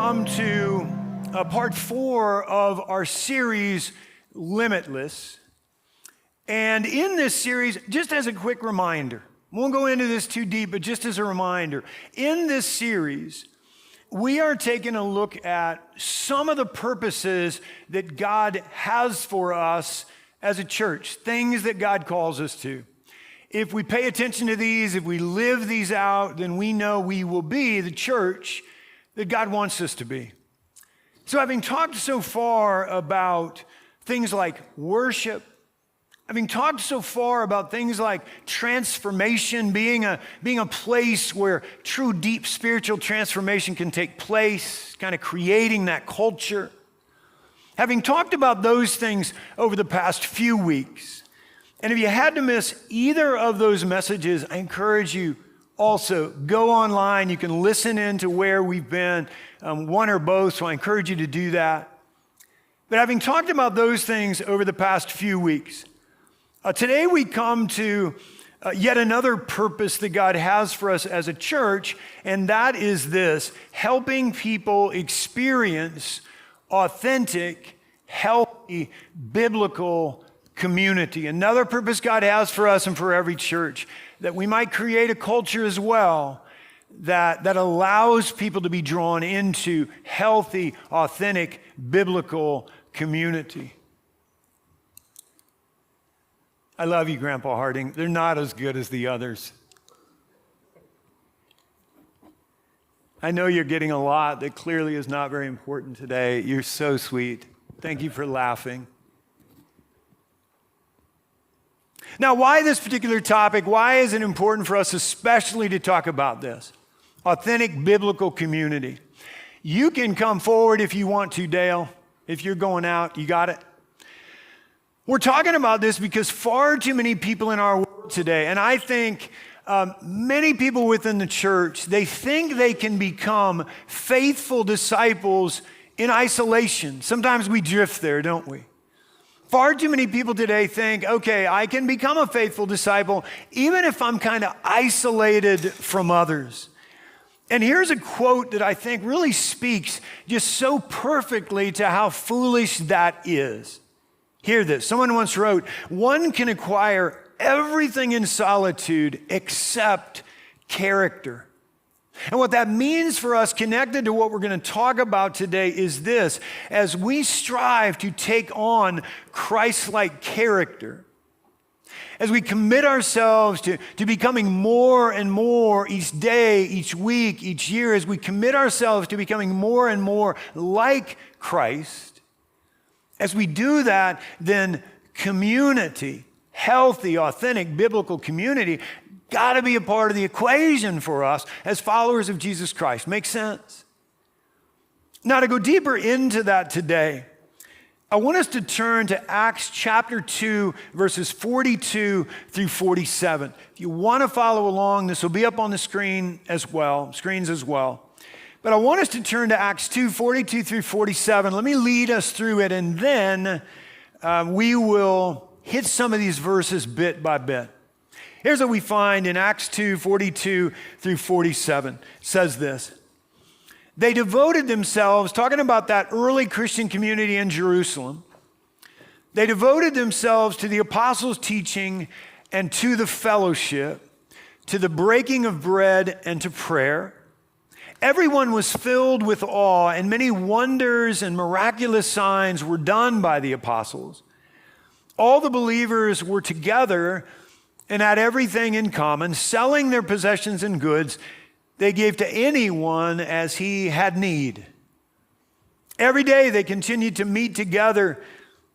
come to part 4 of our series, Limitless. And in this series, just as a quick reminder, won't go into this too deep, but just as a reminder, in this series, we are taking a look at some of the purposes that God has for us as a church, things that God calls us to. If we pay attention to these, if we live these out, then we know we will be the church that God wants us to be. So having talked so far about things like worship, having talked so far about things like transformation, being a place where true deep spiritual transformation can take place, kind of creating that culture. Having talked about those things over the past few weeks, and if you had to miss either of those messages, I encourage you also, go online. You can listen in to where we've been, one or both, so I encourage you to do that. But having talked about those things over the past few weeks, today we come to yet another purpose that God has for us as a church, and that is this: helping people experience authentic, healthy, biblical community. Another purpose God has for us and for every church, that we might create a culture as well that allows people to be drawn into healthy, authentic, biblical community. I love you, Grandpa Harding. They're not as good as the others. I know you're getting a lot that clearly is not very important today. You're so sweet. Thank you for laughing. Now, why this particular topic? Why is it important for us especially to talk about this? Authentic biblical community. You can come forward if you want to, Dale. If you're going out, you got it? We're talking about this because far too many people in our world today, and I think many people within the church, they think they can become faithful disciples in isolation. Sometimes we drift there, don't we? Far too many people today think, okay, I can become a faithful disciple even if I'm kind of isolated from others. And here's a quote that I think really speaks just so perfectly to how foolish that is. Hear this. Someone once wrote, "One can acquire everything in solitude except character." And what that means for us, connected to what we're going to talk about today, is this: as we strive to take on Christ-like character, as we commit ourselves to becoming more and more each day, each week, each year, as we commit ourselves to becoming more and more like Christ, as we do that, then community, healthy, authentic, biblical community, got to be a part of the equation for us as followers of Jesus Christ. Make sense? Now, to go deeper into that today, I want us to turn to Acts chapter 2, verses 42 through 47. If you want to follow along, this will be up on the screens as well. But I want us to turn to Acts 2, 42 through 47. Let me lead us through it, and then we will hit some of these verses bit by bit. Here's what we find in Acts 2, 42 through 47. It says this: they devoted themselves, talking about that early Christian community in Jerusalem, they devoted themselves to the apostles' teaching and to the fellowship, to the breaking of bread and to prayer. Everyone was filled with awe, and many wonders and miraculous signs were done by the apostles. All the believers were together and had everything in common, selling their possessions and goods they gave to anyone as he had need. Every day they continued to meet together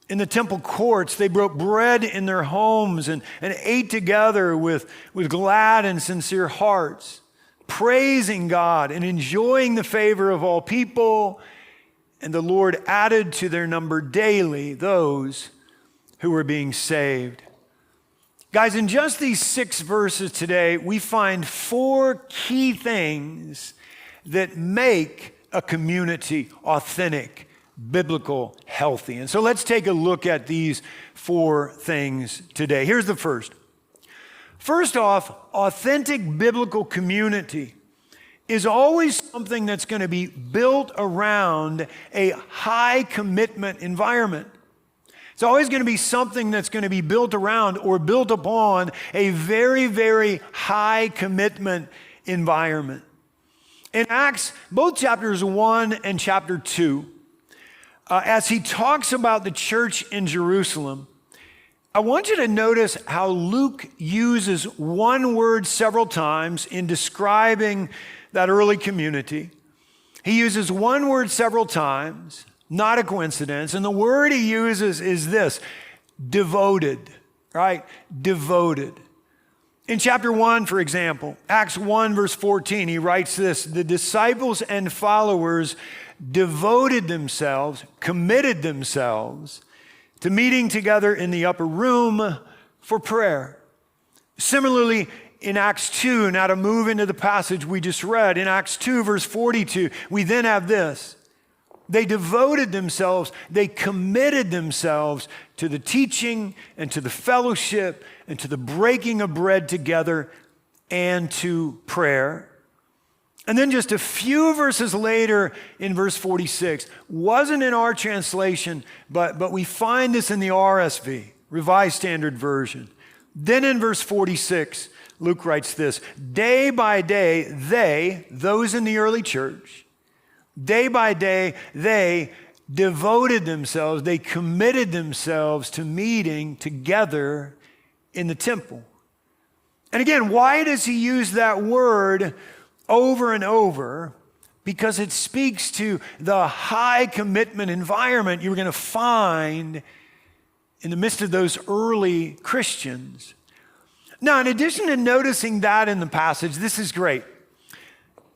in the temple courts. They broke bread in their homes and ate together with glad and sincere hearts, praising God and enjoying the favor of all people. And the Lord added to their number daily those who were being saved. Guys, in just these 6 verses today, we find 4 key things that make a community authentic, biblical, healthy. And so let's take a look at these 4 things today. Here's the first. First off, authentic biblical community is always something that's going to be built around a high commitment environment. It's always going to be something that's going to be built around or built upon a very, very high commitment environment. In Acts, both chapters 1 and chapter 2, as he talks about the church in Jerusalem, I want you to notice how Luke uses one word several times in describing that early community. He uses one word several times, not a coincidence, and the word he uses is this: devoted, right? Devoted. In chapter 1, for example, Acts 1 verse 14, he writes this: the disciples and followers devoted themselves, committed themselves to meeting together in the upper room for prayer. Similarly, in Acts 2, now to move into the passage we just read, in Acts 2 verse 42, we then have this: they devoted themselves, they committed themselves to the teaching and to the fellowship and to the breaking of bread together and to prayer. And then just a few verses later in verse 46, wasn't in our translation, but we find this in the RSV, Revised Standard Version. Then in verse 46, Luke writes this: day by day, those in the early church, day by day, they devoted themselves, they committed themselves to meeting together in the temple. And again, why does he use that word over and over? Because it speaks to the high commitment environment you were going to find in the midst of those early Christians. Now, in addition to noticing that in the passage, this is great.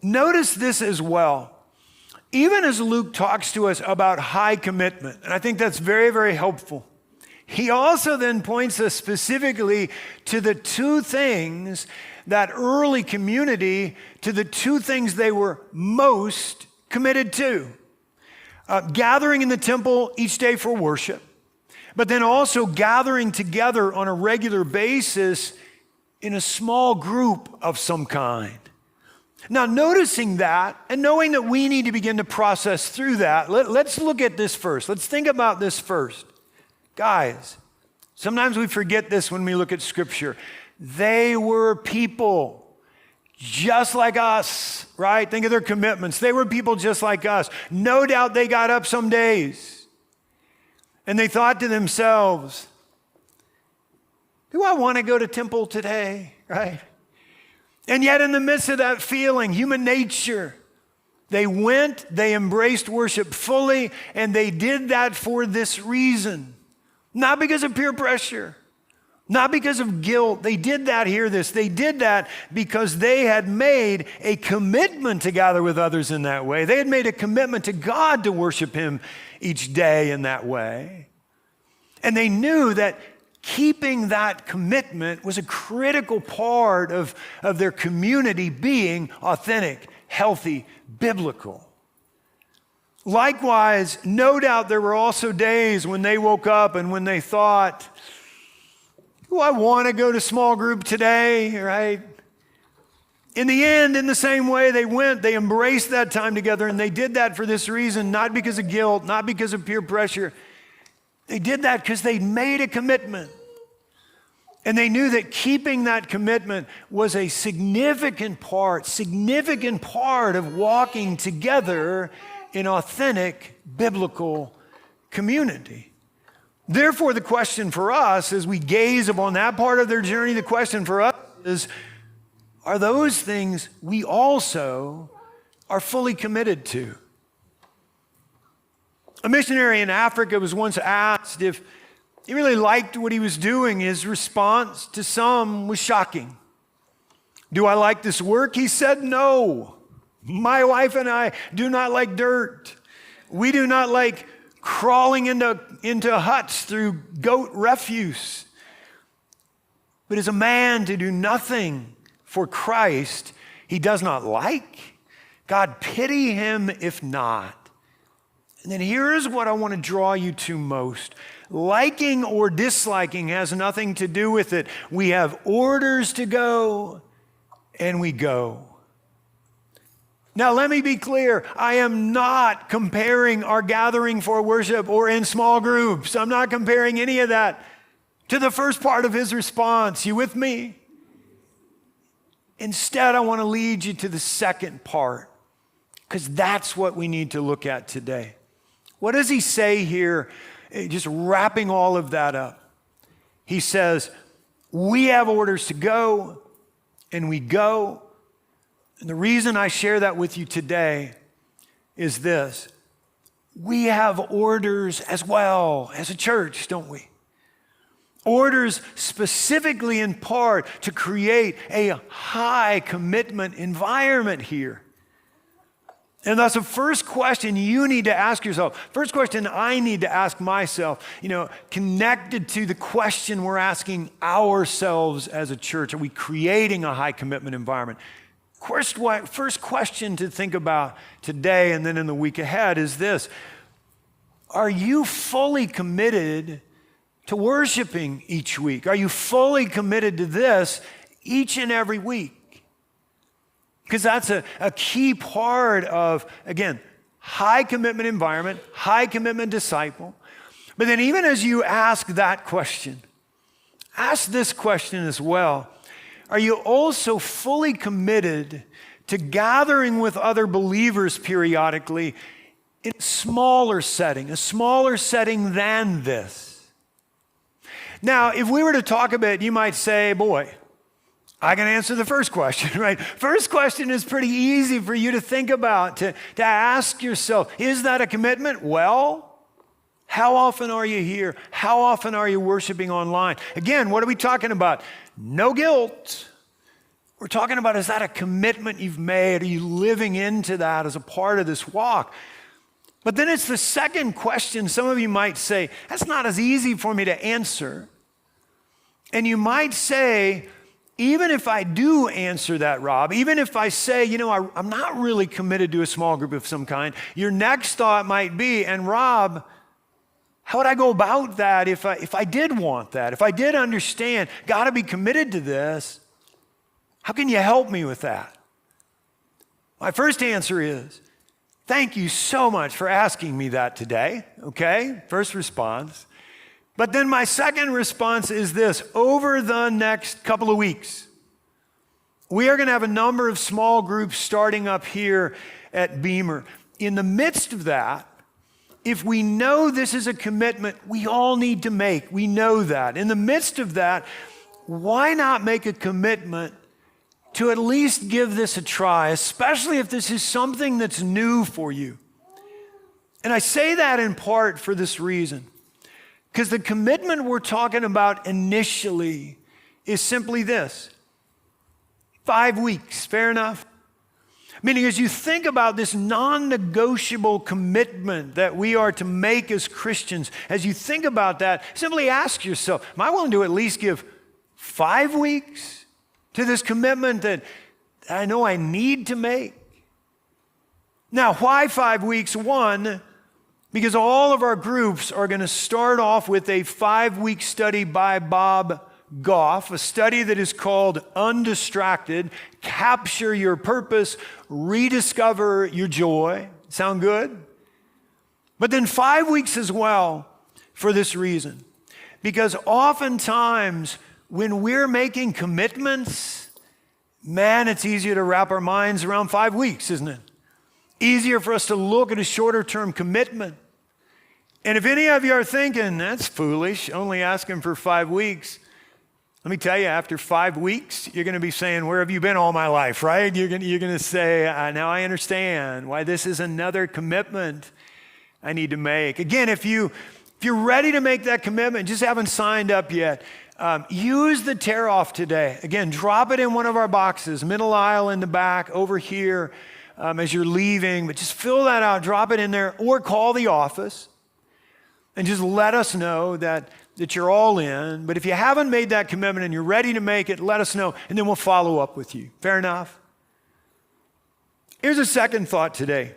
Notice this as well. Even as Luke talks to us about high commitment, and I think that's very, very helpful, he also then points us specifically to the two things that early community, to the two things they were most committed to. Gathering in the temple each day for worship, but then also gathering together on a regular basis in a small group of some kind. Now, noticing that and knowing that we need to begin to process through that, let's look at this first. Let's think about this first. Guys, sometimes we forget this when we look at Scripture. They were people just like us, right? Think of their commitments. They were people just like us. No doubt they got up some days and they thought to themselves, do I want to go to temple today, right? And yet in the midst of that feeling, human nature, they went, they embraced worship fully, and they did that for this reason. Not because of peer pressure, not because of guilt. They did that, hear this, they did that because they had made a commitment to gather with others in that way. They had made a commitment to God to worship Him each day in that way. And they knew that keeping that commitment was a critical part of their community being authentic, healthy, biblical. Likewise, no doubt there were also days when they woke up and when they thought, do I want to go to small group today, right? In the end, in the same way, they went, they embraced that time together, and they did that for this reason, not because of guilt, not because of peer pressure. They did that because they made a commitment. And they knew that keeping that commitment was a significant part of walking together in authentic biblical community. Therefore, the question for us as we gaze upon that part of their journey, the question for us is, are those things we also are fully committed to? A missionary in Africa was once asked if he really liked what he was doing. His response to some was shocking. Do I like this work? He said, no. My wife and I do not like dirt. We do not like crawling into huts through goat refuse. But as a man to do nothing for Christ he does not like, God pity him if not. And then here's what I want to draw you to most. Liking or disliking has nothing to do with it. We have orders to go, and we go. Now, let me be clear. I am not comparing our gathering for worship or in small groups. I'm not comparing any of that to the first part of his response. You with me? Instead, I want to lead you to the second part, because that's what we need to look at today. What does he say here, just wrapping all of that up? He says, we have orders to go, and we go. And the reason I share that with you today is this. We have orders as well as a church, don't we? Orders specifically in part to create a high commitment environment here. And that's the first question you need to ask yourself. First question I need to ask myself, connected to the question we're asking ourselves as a church. Are we creating a high commitment environment? First question to think about today and then in the week ahead is this. Are you fully committed to worshiping each week? Are you fully committed to this each and every week? Because that's a key part of, again, high commitment environment, high commitment disciple. But then even as you ask that question, ask this question as well. Are you also fully committed to gathering with other believers periodically in a smaller setting than this? Now, if we were to talk a bit, you might say, boy, I can answer the first question, right? First question is pretty easy for you to think about, to ask yourself, is that a commitment? Well, how often are you here? How often are you worshiping online? Again, what are we talking about? No guilt. We're talking about, is that a commitment you've made? Are you living into that as a part of this walk? But then it's the second question. Some of you might say, that's not as easy for me to answer. And you might say, even if I do answer that, Rob, even if I say, I'm not really committed to a small group of some kind, your next thought might be, and Rob, how would I go about that if I did want that? If I did understand, got to be committed to this, how can you help me with that? My first answer is, thank you so much for asking me that today, okay? First response. But then my second response is this. Over the next couple of weeks, we are going to have a number of small groups starting up here at Beamer. In the midst of that, if we know this is a commitment we all need to make, we know that. In the midst of that, why not make a commitment to at least give this a try, especially if this is something that's new for you? And I say that in part for this reason. Because the commitment we're talking about initially is simply this. 5 weeks, fair enough? Meaning as you think about this non-negotiable commitment that we are to make as Christians, as you think about that, simply ask yourself, am I willing to at least give 5 weeks to this commitment that I know I need to make? Now, why 5 weeks? One, because all of our groups are going to start off with a 5-week study by Bob Goff, a study that is called Undistracted, Capture Your Purpose, Rediscover Your Joy. Sound good? But then 5 weeks as well for this reason. Because oftentimes when we're making commitments, man, it's easier to wrap our minds around 5 weeks, isn't it? Easier for us to look at a shorter term commitment. And if any of you are thinking, that's foolish, only asking for 5 weeks, let me tell you, after 5 weeks, you're going to be saying, where have you been all my life, right? You're going to say, now I understand why this is another commitment I need to make. Again, if you're ready to make that commitment, just haven't signed up yet, use the tear off today. Again, drop it in one of our boxes, middle aisle in the back, over here as you're leaving, but just fill that out, drop it in there, or call the office. And just let us know that you're all in. But if you haven't made that commitment and you're ready to make it, let us know, and then we'll follow up with you. Fair enough? Here's a second thought today.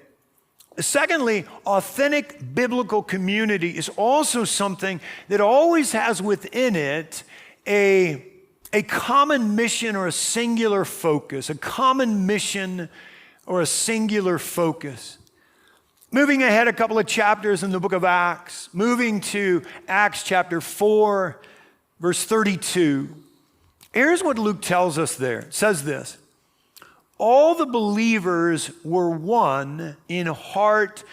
Secondly, authentic biblical community is also something that always has within it a common mission or a singular focus, a common mission or a singular focus. Moving ahead a couple of chapters in the book of Acts, moving to Acts chapter 4, verse 32. Here's what Luke tells us there. It says this: all the believers were one in heart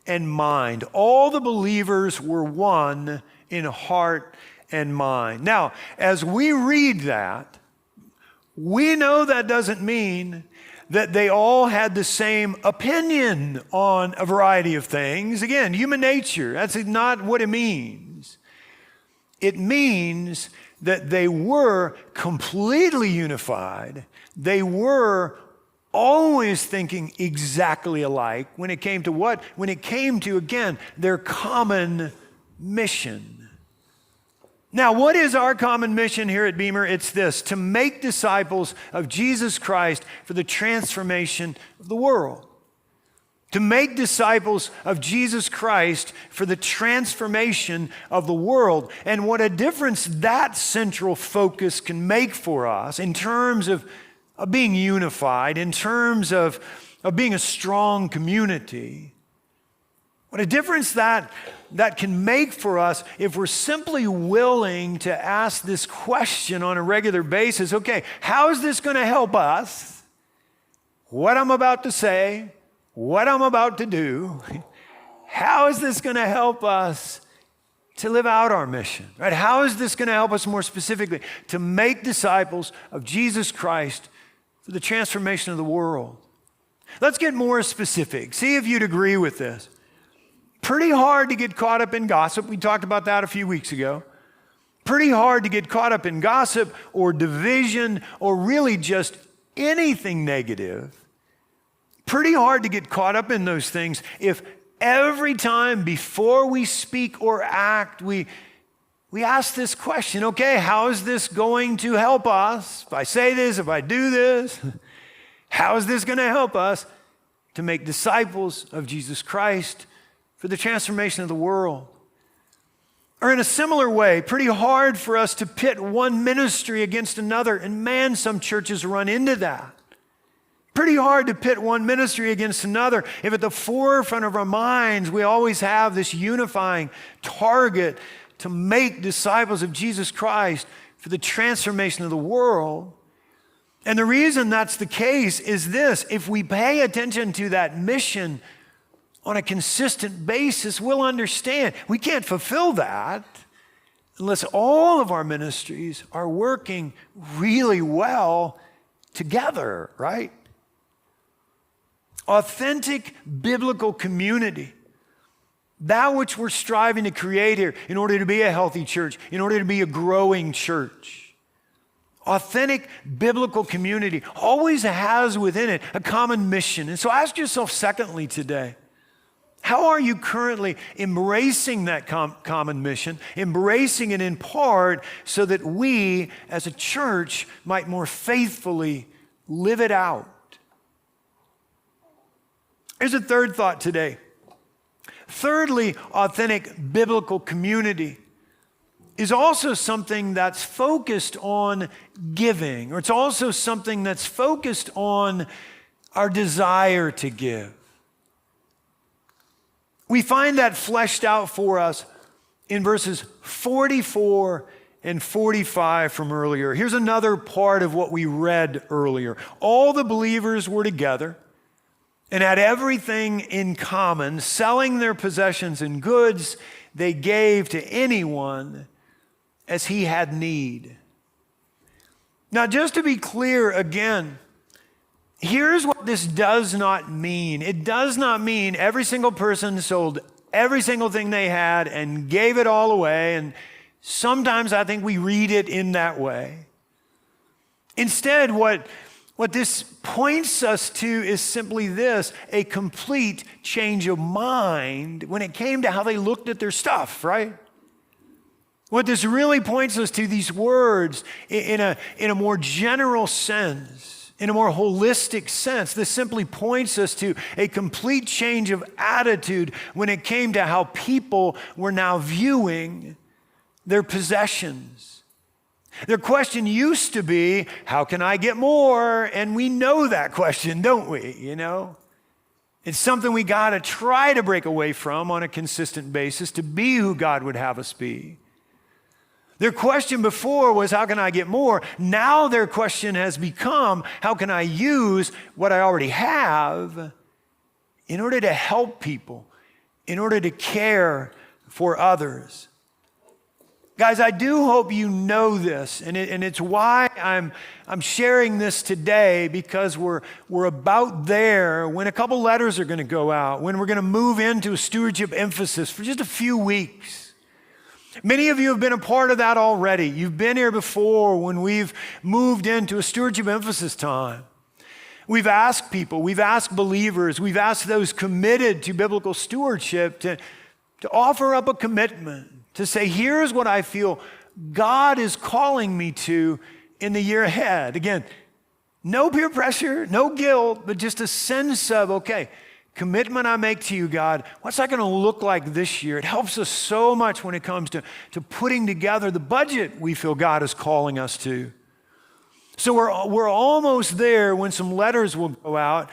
and mind. All the believers were one in heart and mind. Now, as we read that, we know that doesn't mean that they all had the same opinion on a variety of things. Again, human nature, that's not what it means. It means that they were completely unified. They were always thinking exactly alike when it came to what? When it came to, again, their common mission. Now, what is our common mission here at Beamer? It's this: to make disciples of Jesus Christ for the transformation of the world. To make disciples of Jesus Christ for the transformation of the world. And what a difference that central focus can make for us in terms of being unified, in terms of being a strong community. What a difference that can make for us if we're simply willing to ask this question on a regular basis. Okay, how is this going to help us? What I'm about to say, what I'm about to do, how is this going to help us to live out our mission? Right? How is this going to help us more specifically to make disciples of Jesus Christ for the transformation of the world? Let's get more specific. See if you'd agree with this. Pretty hard to get caught up in gossip. We talked about that a few weeks ago. Pretty hard to get caught up in gossip or division or really just anything negative. Pretty hard to get caught up in those things if every time before we speak or act, we ask this question: okay, how is this going to help us? If I say this, if I do this, how is this going to help us to make disciples of Jesus Christ for the transformation of the world? Or in a similar way, pretty hard for us to pit one ministry against another. And man, some churches run into that. Pretty hard to pit one ministry against another if at the forefront of our minds we always have this unifying target to make disciples of Jesus Christ for the transformation of the world. And the reason that's the case is this: if we pay attention to that mission on a consistent basis, we'll understand we can't fulfill that unless all of our ministries are working really well together, right? Authentic biblical community, that which we're striving to create here in order to be a healthy church, in order to be a growing church. Authentic biblical community always has within it a common mission. And so ask yourself, secondly, today, how are you currently embracing that common mission, embracing it in part so that we as a church might more faithfully live it out? Here's a third thought today. Thirdly, authentic biblical community is also something that's focused on giving, or it's also something that's focused on our desire to give. We find that fleshed out for us in verses 44 and 45 from earlier. Here's another part of what we read earlier. All the believers were together and had everything in common, selling their possessions and goods they gave to anyone as he had need. Now, just to be clear again, here's what this does not mean. It does not mean every single person sold every single thing they had and gave it all away. And sometimes I think we read it in that way. Instead, what this points us to is simply this: a complete change of mind when it came to how they looked at their stuff, right? What this really points us to, these words, in a more general sense, in a more holistic sense, this simply points us to a complete change of attitude when it came to how people were now viewing their possessions. Their question used to be, how can I get more? And we know that question, don't we? It's something we got to try to break away from on a consistent basis to be who God would have us be. Their question before was, how can I get more? Now their question has become, how can I use what I already have in order to help people, in order to care for others? Guys, I do hope you know this, and it's why I'm sharing this today, because we're about there when a couple letters are going to go out, when we're going to move into a stewardship emphasis for just a few weeks. Many of you have been a part of that already. You've been here before when we've moved into a stewardship emphasis time. We've asked people, we've asked believers, we've asked those committed to biblical stewardship to offer up a commitment, to say, here's what I feel God is calling me to in the year ahead. Again, no peer pressure, no guilt, but just a sense of, okay, commitment I make to you, God, what's that going to look like this year? It helps us so much when it comes to putting together the budget we feel God is calling us to. So we're almost there when some letters will go out.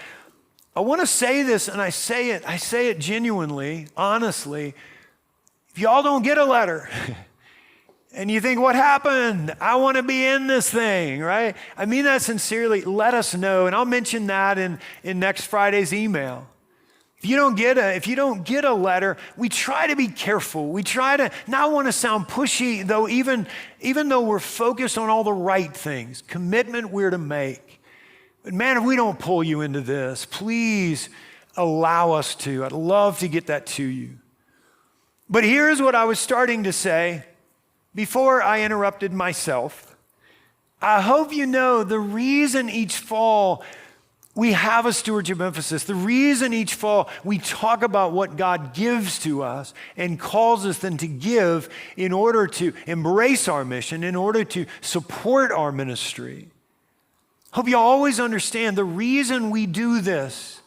I want to say this, and I say it genuinely, honestly. If y'all don't get a letter and you think, what happened? I want to be in this thing, right? I mean that sincerely. Let us know, and I'll mention that in next Friday's email. If you don't get a letter, we try to be careful. We try to not want to sound pushy, though, even though we're focused on all the right things, commitment we're to make. But man, if we don't pull you into this, please allow us to. I'd love to get that to you. But here's what I was starting to say before I interrupted myself. I hope you know the reason each fall we have a stewardship emphasis, the reason each fall we talk about what God gives to us and calls us then to give in order to embrace our mission, in order to support our ministry. Hope you always understand the reason we do this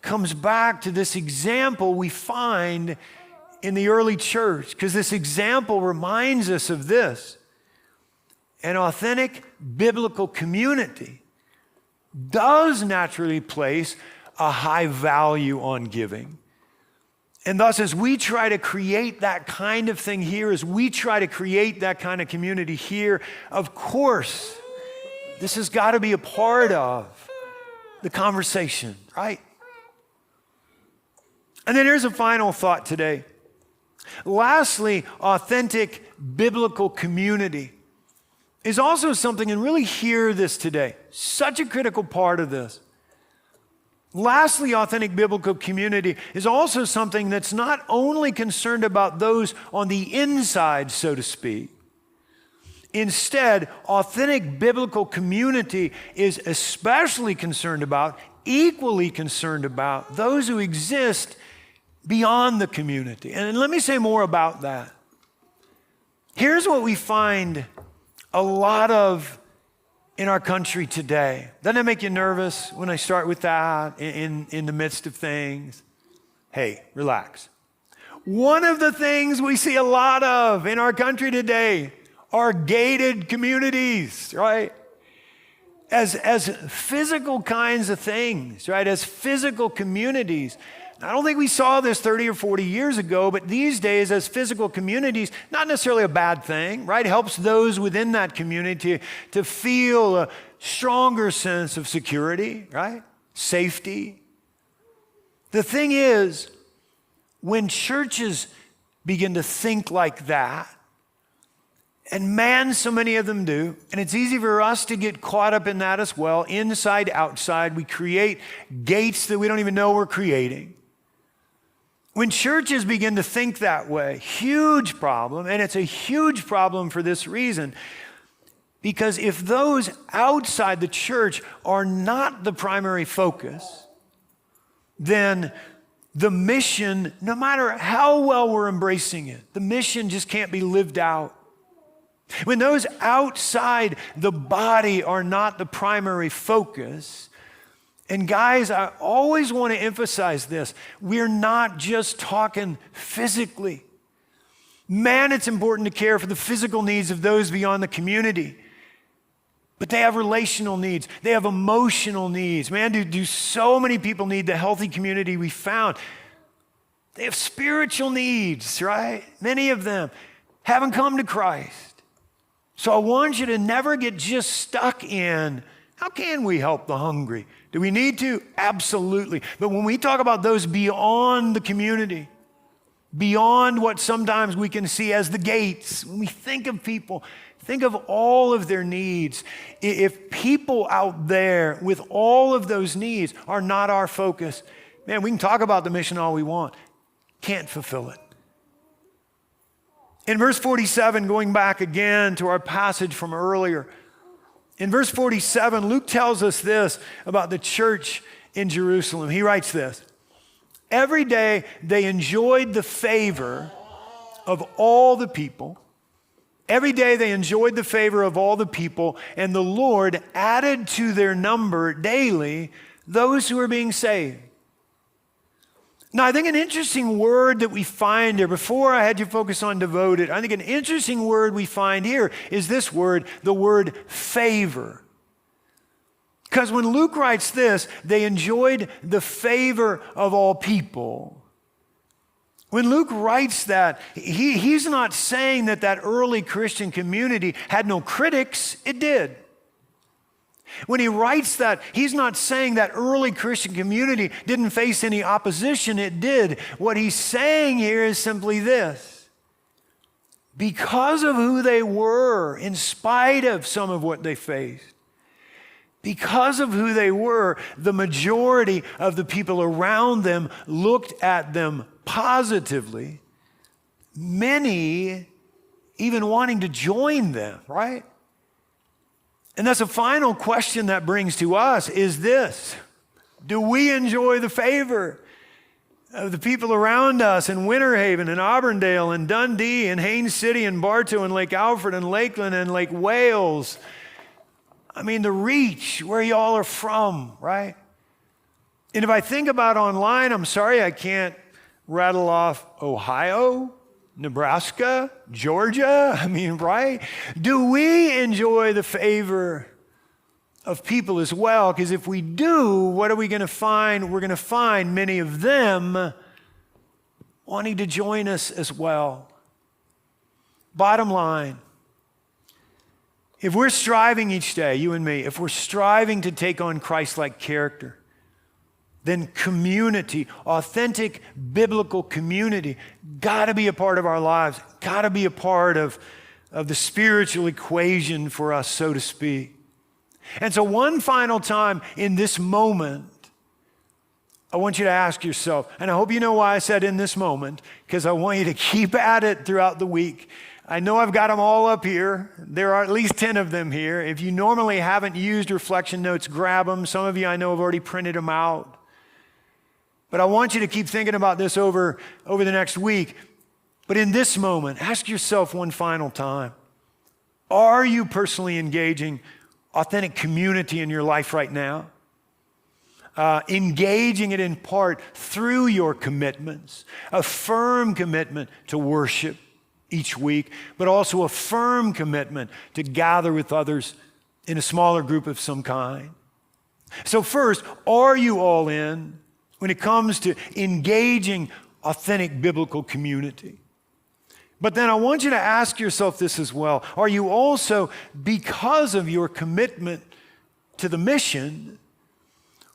comes back to this example we find in the early church, because this example reminds us of this. An authentic biblical community does naturally place a high value on giving. And thus, as we try to create that kind of thing here, as we try to create that kind of community here, of course, this has got to be a part of the conversation, right? And then here's a final thought today. Lastly, authentic biblical community is also something, and really hear this today, such a critical part of this. Lastly, authentic biblical community is also something that's not only concerned about those on the inside, so to speak. Instead, authentic biblical community is especially concerned about, equally concerned about, those who exist beyond the community. And let me say more about that. Here's what we find a lot of in our country today. Doesn't it make you nervous when I start with that in the midst of things? Hey, relax. One of the things we see a lot of in our country today are gated communities, right? As physical kinds of things, right? As physical communities. I don't think we saw this 30 or 40 years ago, but these days as physical communities, not necessarily a bad thing, right? It helps those within that community to feel a stronger sense of security, right? Safety. The thing is, when churches begin to think like that, and man, so many of them do, and it's easy for us to get caught up in that as well, inside, outside, we create gates that we don't even know we're creating. When churches begin to think that way, huge problem, and it's a huge problem for this reason, because if those outside the church are not the primary focus, then the mission, no matter how well we're embracing it, the mission just can't be lived out. When those outside the body are not the primary focus, and guys, I always want to emphasize this. We're not just talking physically. Man, it's important to care for the physical needs of those beyond the community. But they have relational needs. They have emotional needs. Man, do so many people need the healthy community we found? They have spiritual needs, right? Many of them haven't come to Christ. So I want you to never get just stuck in, how can we help the hungry? Do we need to? Absolutely. But when we talk about those beyond the community, beyond what sometimes we can see as the gates, when we think of people, think of all of their needs. If people out there with all of those needs are not our focus, man, we can talk about the mission all we want. Can't fulfill it. In verse 47, going back again to our passage from earlier, in verse 47, Luke tells us this about the church in Jerusalem. He writes this: every day they enjoyed the favor of all the people. Every day they enjoyed the favor of all the people, and the Lord added to their number daily those who were being saved. Now, I think an interesting word that we find here, before I had you focus on devoted, I think an interesting word we find here is this word, the word favor. Because when Luke writes this, they enjoyed the favor of all people. When Luke writes that, he's not saying that early Christian community had no critics. It did. When he writes that, he's not saying that early Christian community didn't face any opposition. It did. What he's saying here is simply this: because of who they were, in spite of some of what they faced, because of who they were, the majority of the people around them looked at them positively, many even wanting to join them, right? And that's a final question that brings to us is this: do we enjoy the favor of the people around us in Winter Haven and Auburndale and Dundee and Haines City and Bartow and Lake Alfred and Lakeland and Lake Wales? I mean, the reach where y'all are from, right? And if I think about online, I'm sorry I can't rattle off Ohio, Nebraska, Georgia, I mean, right? Do we enjoy the favor of people as well? Because if we do, what are we going to find? We're going to find many of them wanting to join us as well. Bottom line, if we're striving each day, you and me, if we're striving to take on Christ-like character, then community, authentic biblical community, got to be a part of our lives, got to be a part of the spiritual equation for us, so to speak. And so one final time in this moment, I want you to ask yourself, and I hope you know why I said in this moment, because I want you to keep at it throughout the week. I know I've got them all up here. There are at least 10 of them here. If you normally haven't used reflection notes, grab them. Some of you I know have already printed them out. But I want you to keep thinking about this over the next week. But in this moment, ask yourself one final time: are you personally engaging authentic community in your life right now? Engaging it in part through your commitments, a firm commitment to worship each week, but also a firm commitment to gather with others in a smaller group of some kind. So first, are you all in when it comes to engaging authentic biblical community? But then I want you to ask yourself this as well: are you also, because of your commitment to the mission,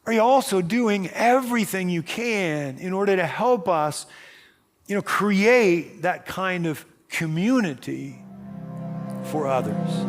are you also doing everything you can in order to help us, create that kind of community for others?